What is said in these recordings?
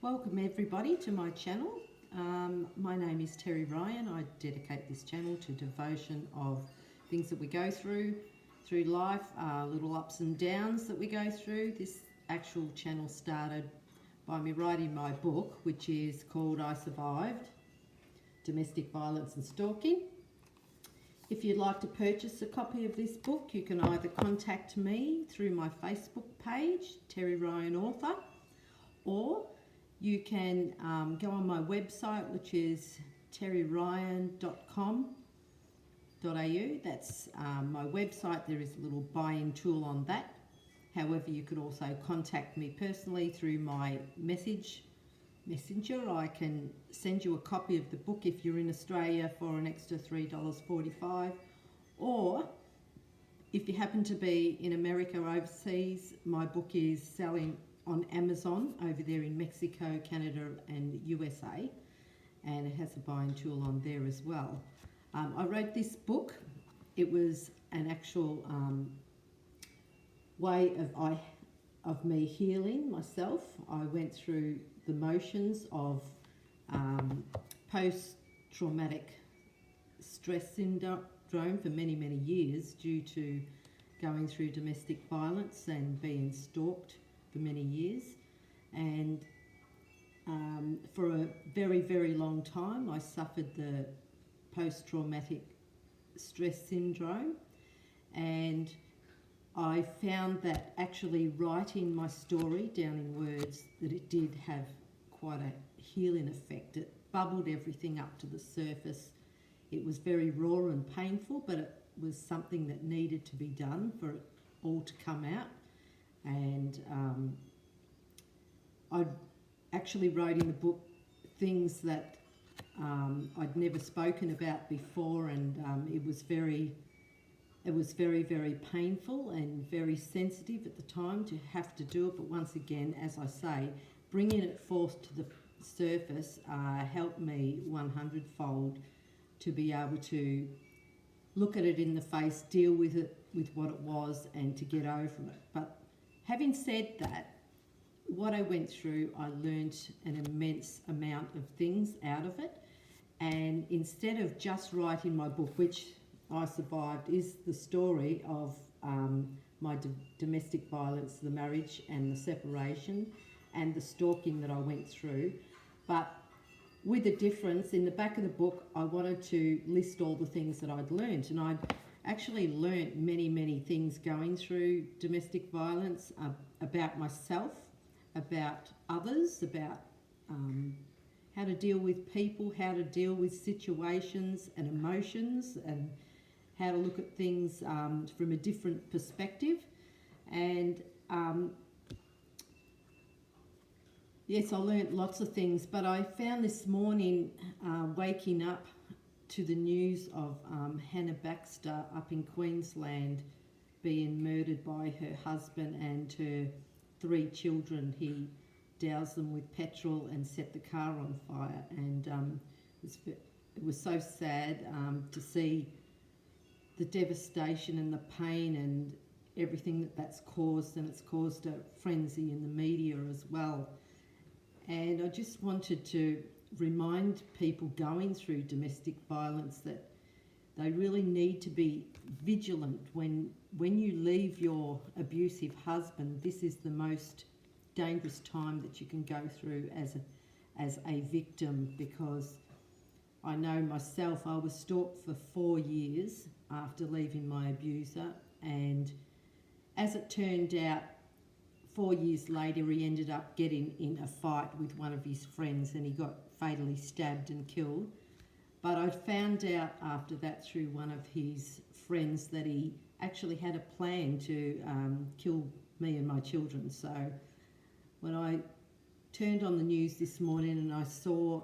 Welcome everybody to my channel. My name is Terry Ryan. I dedicate this channel to devotion of things that we go through life, little ups and downs that we go through. This actual channel started by me writing my book, which is called I Survived, Domestic Violence and Stalking. If you'd like to purchase a copy of this book, you can either contact me through my Facebook page, Terry Ryan Author, or you can go on my website, which is terryryan.com.au. That's my website. There is a little buy-in tool on that. However, you could also contact me personally through my messenger. I can send you a copy of the book if you're in Australia for an extra $3.45, or if you happen to be in America or overseas, my book is selling on Amazon over there in Mexico, Canada and USA, and it has a buying tool on there as well. I wrote this book. It was an actual way of me healing myself. I went through the motions of post-traumatic stress syndrome for many years due to going through domestic violence and being stalked for many years, and for a very long time I suffered the post-traumatic stress syndrome, and I found that actually writing my story down in words, that it did have quite a healing effect. It bubbled everything up to the surface. It was very raw and painful, but it was something that needed to be done for it all to come out. And I actually wrote in the book things that I'd never spoken about before, and it was very painful and very sensitive at the time to have to do it. But once again, as I say, bringing it forth to the surface helped me 100-fold to be able to look at it in the face, deal with it with what it was, and to get over it. But having said that, what I went through, I learnt an immense amount of things out of it. And instead of just writing my book, which I Survived is the story of my domestic violence, the marriage and the separation and the stalking that I went through, but with a difference. In the back of the book, I wanted to list all the things that I'd learnt, and I'd actually learnt many things going through domestic violence, about myself, about others, about how to deal with people, how to deal with situations and emotions, and how to look at things from a different perspective. And yes, I learnt lots of things, but I found this morning, waking up to the news of Hannah Baxter up in Queensland being murdered by her husband and her 3 children. He doused them with petrol and set the car on fire, and it was so sad to see the devastation and the pain and everything that's caused, and it's caused a frenzy in the media as well. And I just wanted to remind people going through domestic violence that they really need to be vigilant when you leave your abusive husband. This is the most dangerous time that you can go through as a victim, because I know myself, I was stalked for 4 years after leaving my abuser, and as it turned out, 4 years later he ended up getting in a fight with one of his friends and he got fatally stabbed and killed. But I found out after that through one of his friends that he actually had a plan to kill me and my children. So when I turned on the news this morning and I saw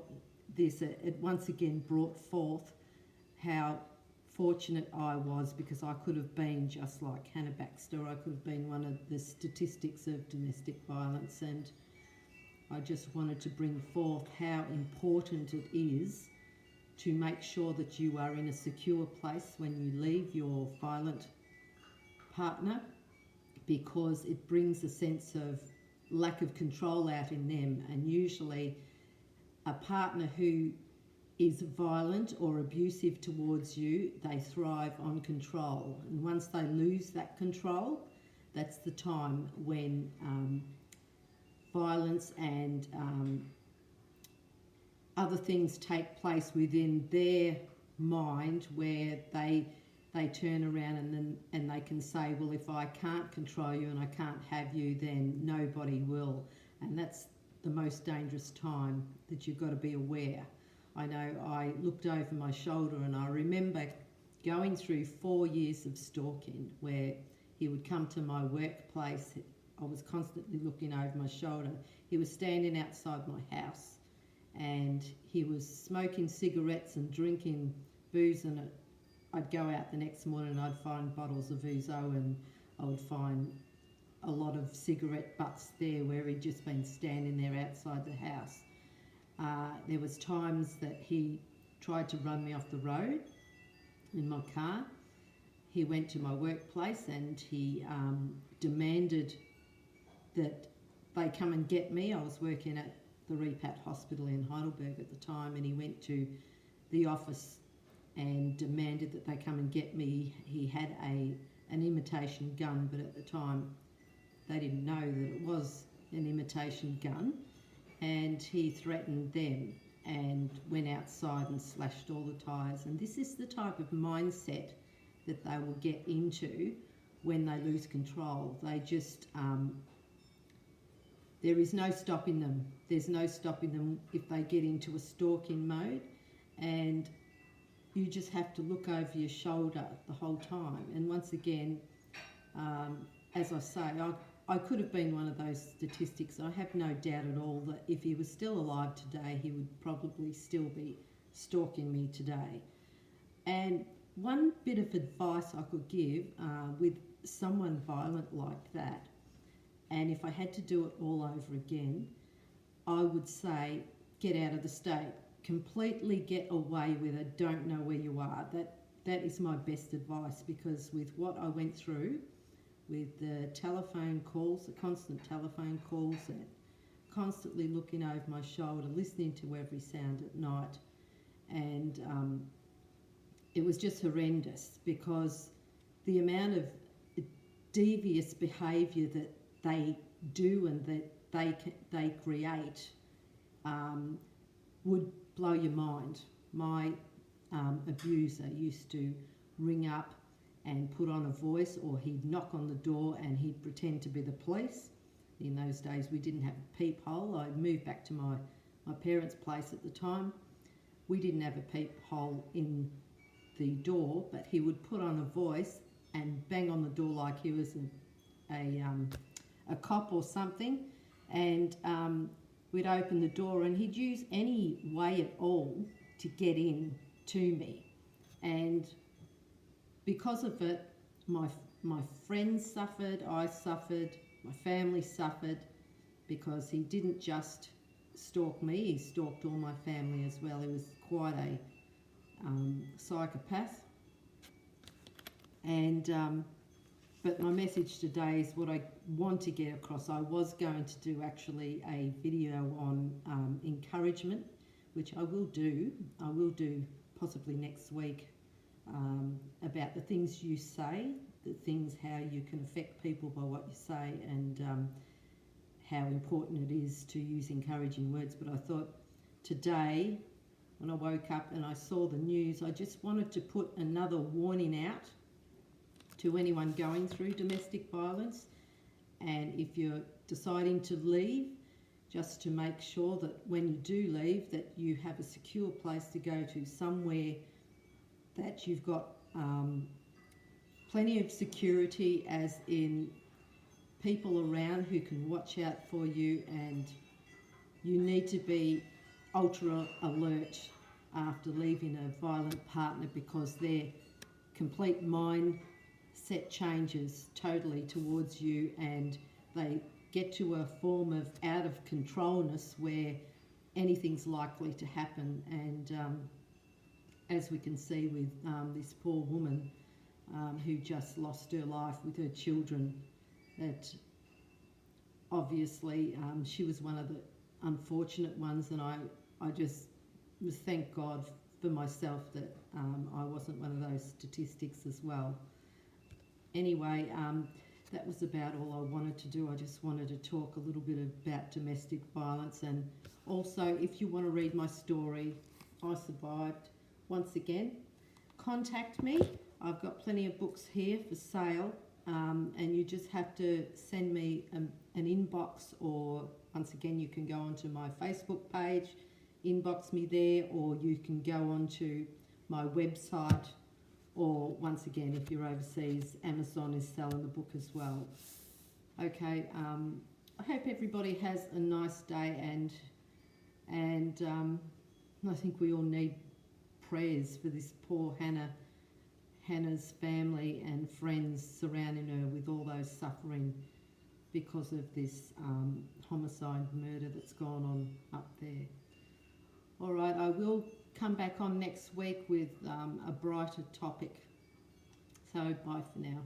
this, it once again brought forth how fortunate I was, because I could have been just like Hannah Baxter. I could have been one of the statistics of domestic violence, and I just wanted to bring forth how important it is to make sure that you are in a secure place when you leave your violent partner, because it brings a sense of lack of control out in them, and usually a partner who is violent or abusive towards you, they thrive on control. And once they lose that control, that's the time when violence and other things take place within their mind, where they turn around and they can say, well, if I can't control you and I can't have you, then nobody will. And that's the most dangerous time that you've got to be aware. I know I looked over my shoulder and I remember going through 4 years of stalking where he would come to my workplace. I was constantly looking over my shoulder. He was standing outside my house and he was smoking cigarettes and drinking booze, and I'd go out the next morning and I'd find bottles of Ouzo, and I would find a lot of cigarette butts there where he'd just been standing there outside the house. There was times that he tried to run me off the road in my car. He went to my workplace and he demanded that they come and get me. I was working at the Repat Hospital in Heidelberg at the time, and he went to the office and demanded that they come and get me. He had an imitation gun, but at the time they didn't know that it was an imitation gun, and he threatened them and went outside and slashed all the tyres. And this is the type of mindset that they will get into when they lose control. They just, there is no stopping them. There's no stopping them if they get into a stalking mode, and you just have to look over your shoulder the whole time. And once again, as I say, I could have been one of those statistics. I have no doubt at all that if he was still alive today, he would probably still be stalking me today. And one bit of advice I could give with someone violent like that, and if I had to do it all over again, I would say get out of the state. Completely get away with it. Don't know where you are. That is my best advice, because with what I went through, with the telephone calls, the constant telephone calls, and constantly looking over my shoulder, listening to every sound at night, and it was just horrendous, because the amount of devious behaviour that they do and that they create would blow your mind. My abuser used to ring up and put on a voice, or he'd knock on the door and he'd pretend to be the police. In those days we didn't have a peephole. I'd moved back to my parents' place at the time. We didn't have a peephole in the door, but he would put on a voice and bang on the door like he was a cop or something, and we'd open the door and he'd use any way at all to get in to me. And because of it, my friends suffered, I suffered, my family suffered, because he didn't just stalk me, he stalked all my family as well. He was quite a psychopath. And but my message today is what I want to get across. I was going to do actually a video on encouragement, which I will do. I will do possibly next week, about the things you say, the things, how you can affect people by what you say, and how important it is to use encouraging words. But I thought today, when I woke up and I saw the news, I just wanted to put another warning out to anyone going through domestic violence. And if you're deciding to leave, just to make sure that when you do leave, that you have a secure place to go to, somewhere that you've got plenty of security, as in people around who can watch out for you, and you need to be ultra alert after leaving a violent partner, because their complete mindset changes totally towards you, and they get to a form of out of controlness where anything's likely to happen. And as we can see with this poor woman who just lost her life with her children, that obviously she was one of the unfortunate ones, and I just thank God for myself that I wasn't one of those statistics as well. Anyway, that was about all I wanted to do. I just wanted to talk a little bit about domestic violence, and also if you want to read my story, I survived. Once again, contact me. I've got plenty of books here for sale, and you just have to send me an inbox, or once again you can go onto my Facebook page, inbox me there, or you can go onto my website, or once again if you're overseas, Amazon is selling the book as well. Okay, I hope everybody has a nice day, and I think we all need prayers for this poor Hannah's family and friends surrounding her with all those suffering because of this homicide murder that's gone on up there. All right, I will come back on next week with a brighter topic. So bye for now.